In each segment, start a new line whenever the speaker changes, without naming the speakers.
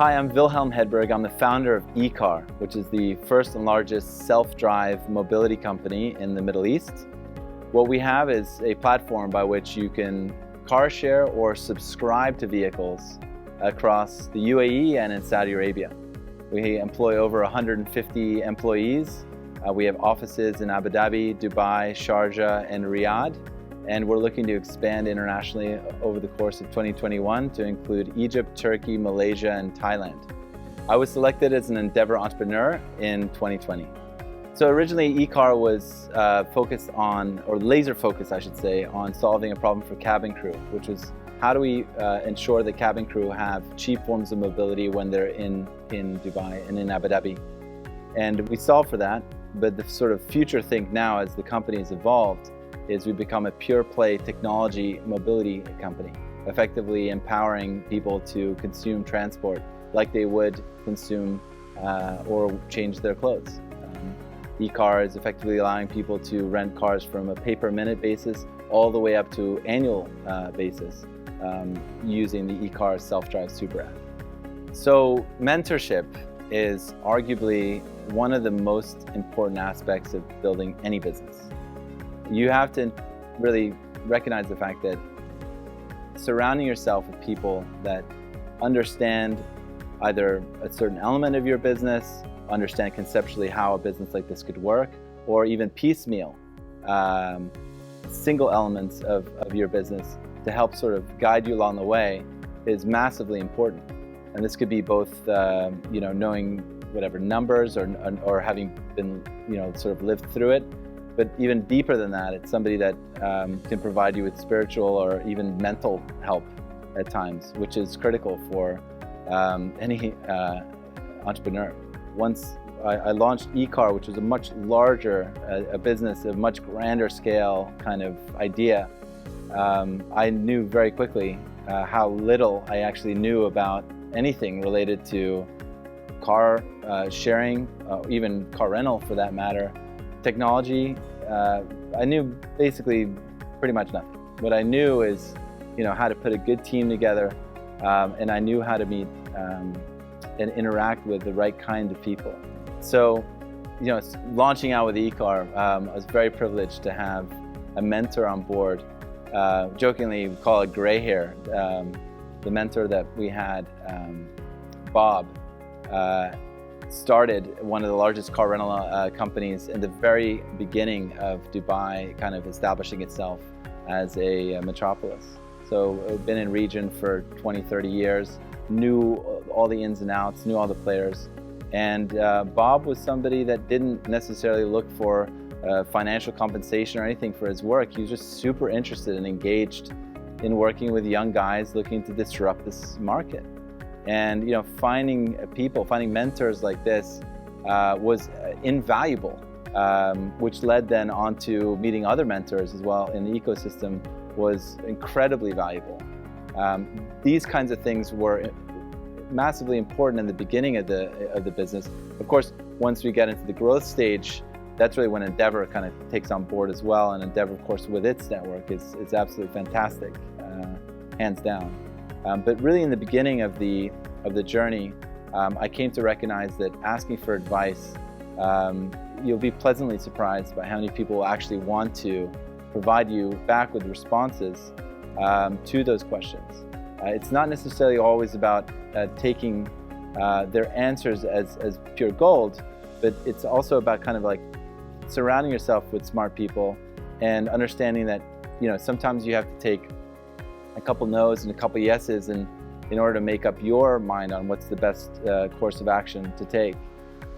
Hi, I'm Vilhelm Hedberg. I'm the founder of ekar, which is the first and largest self-drive mobility company in the Middle East. What we have is a platform by which you can car share or subscribe to vehicles across the UAE and in Saudi Arabia. We employ over 150 employees. We have offices in Abu Dhabi, Dubai, Sharjah, and Riyadh. And we're looking to expand internationally over the course of 2021 to include Egypt, Turkey, Malaysia, and Thailand. I was selected as an Endeavor Entrepreneur in 2020. So originally ekar was focused on, or laser focused I should say, on solving a problem for cabin crew, which was how do we ensure that cabin crew have cheap forms of mobility when they're in Dubai and in Abu Dhabi. And we solved for that, but the sort of future think now as the company has evolved is we become a pure play technology mobility company, effectively empowering people to consume transport like they would consume or change their clothes. ekar is effectively allowing people to rent cars from a pay-per-minute basis all the way up to annual basis using the ekar self-drive super app. So mentorship is arguably one of the most important aspects of building any business. You have to really recognize the fact that surrounding yourself with people that understand either a certain element of your business, understand conceptually how a business like this could work, or even piecemeal single elements of your business to help sort of guide you along the way is massively important. And this could be both knowing whatever numbers or having been sort of lived through it. But even deeper than that, it's somebody that can provide you with spiritual or even mental help at times, which is critical for any entrepreneur. Once I launched ekar, which was a much larger a business, a much grander scale kind of idea, I knew very quickly how little I actually knew about anything related to car sharing, even car rental for that matter. Technology, I knew basically pretty much nothing. What I knew is, how to put a good team together, and I knew how to meet and interact with the right kind of people. So, launching out with ekar, I was very privileged to have a mentor on board. Jokingly, we call it gray hair. The mentor that we had, Bob, started one of the largest car rental companies in the very beginning of Dubai, kind of establishing itself as a metropolis. So I've been in region for 20, 30 years, knew all the ins and outs, knew all the players. And Bob was somebody that didn't necessarily look for financial compensation or anything for his work. He was just super interested and engaged in working with young guys looking to disrupt this market. And finding mentors like this was invaluable, which led then on to meeting other mentors as well in the ecosystem was incredibly valuable. These kinds of things were massively important in the beginning of the business. Of course, once we get into the growth stage, that's really when Endeavor kind of takes on board as well. And Endeavor, of course, with its network is absolutely fantastic, hands down. But really in the beginning of the journey, I came to recognize that asking for advice, you'll be pleasantly surprised by how many people will actually want to provide you back with responses to those questions. It's not necessarily always about taking their answers as pure gold, but it's also about kind of like surrounding yourself with smart people and understanding that sometimes you have to take a couple no's and a couple yeses in order to make up your mind on what's the best course of action to take.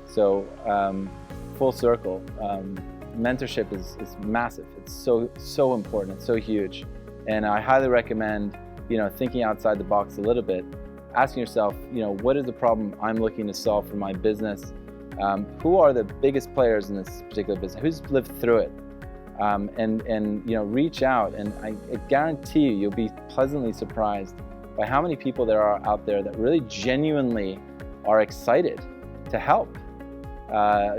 So full circle, mentorship is massive. It's so important. It's so huge. And I highly recommend thinking outside the box a little bit, asking yourself, what is the problem I'm looking to solve for my business? Who are the biggest players in this particular business? Who's lived through it? And reach out, and I guarantee you'll be pleasantly surprised by how many people there are out there that really genuinely are excited to help,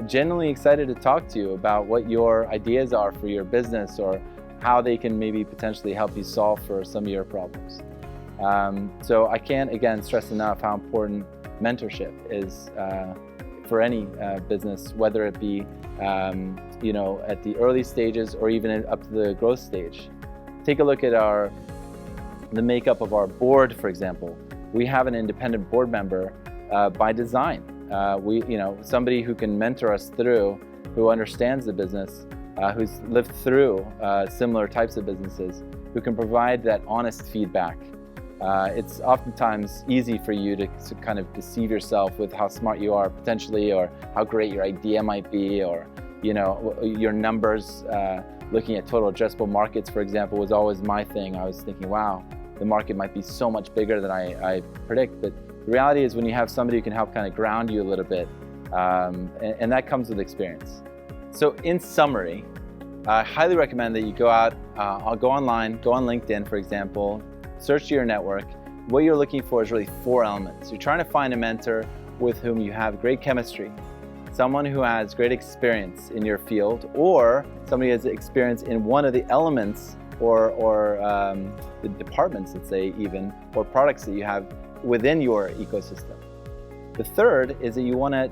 genuinely excited to talk to you about what your ideas are for your business or how they can maybe potentially help you solve for some of your problems. So I can't, again, stress enough how important mentorship is for any business, whether it be at the early stages or even up to the growth stage. Take a look at the makeup of our board, for example. We have an independent board member by design. Somebody who can mentor us through, who understands the business, who's lived through similar types of businesses, who can provide that honest feedback. It's oftentimes easy for you to kind of deceive yourself with how smart you are potentially, or how great your idea might be, or your numbers. Looking at total addressable markets, for example, was always my thing. I was thinking, wow, the market might be so much bigger than I predict. But the reality is, when you have somebody who can help kind of ground you a little bit, and that comes with experience. So in summary, I highly recommend that you go out, I'll go online, go on LinkedIn, for example, search your network. What you're looking for is really 4 elements. You're trying to find a mentor with whom you have great chemistry, someone who has great experience in your field, or somebody who has experience in one of the elements or the departments, let's say, even, or products that you have within your ecosystem. The third is that you want to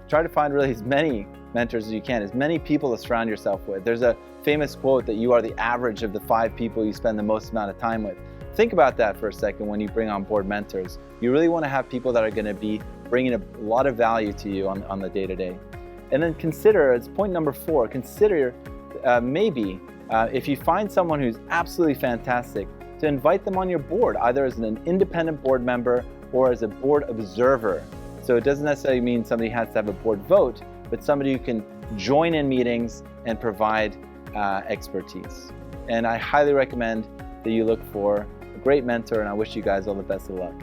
try to find really as many mentors as you can, as many people to surround yourself with. There's a famous quote that you are the average of the 5 people you spend the most amount of time with. Think about that for a second when you bring on board mentors. You really want to have people that are going to be bringing a lot of value to you on the day-to-day. And then consider, as point number 4, consider maybe if you find someone who's absolutely fantastic, to invite them on your board, either as an independent board member or as a board observer. So it doesn't necessarily mean somebody has to have a board vote, but somebody who can join in meetings and provide expertise. And I highly recommend that you look for a great mentor, and I wish you guys all the best of luck.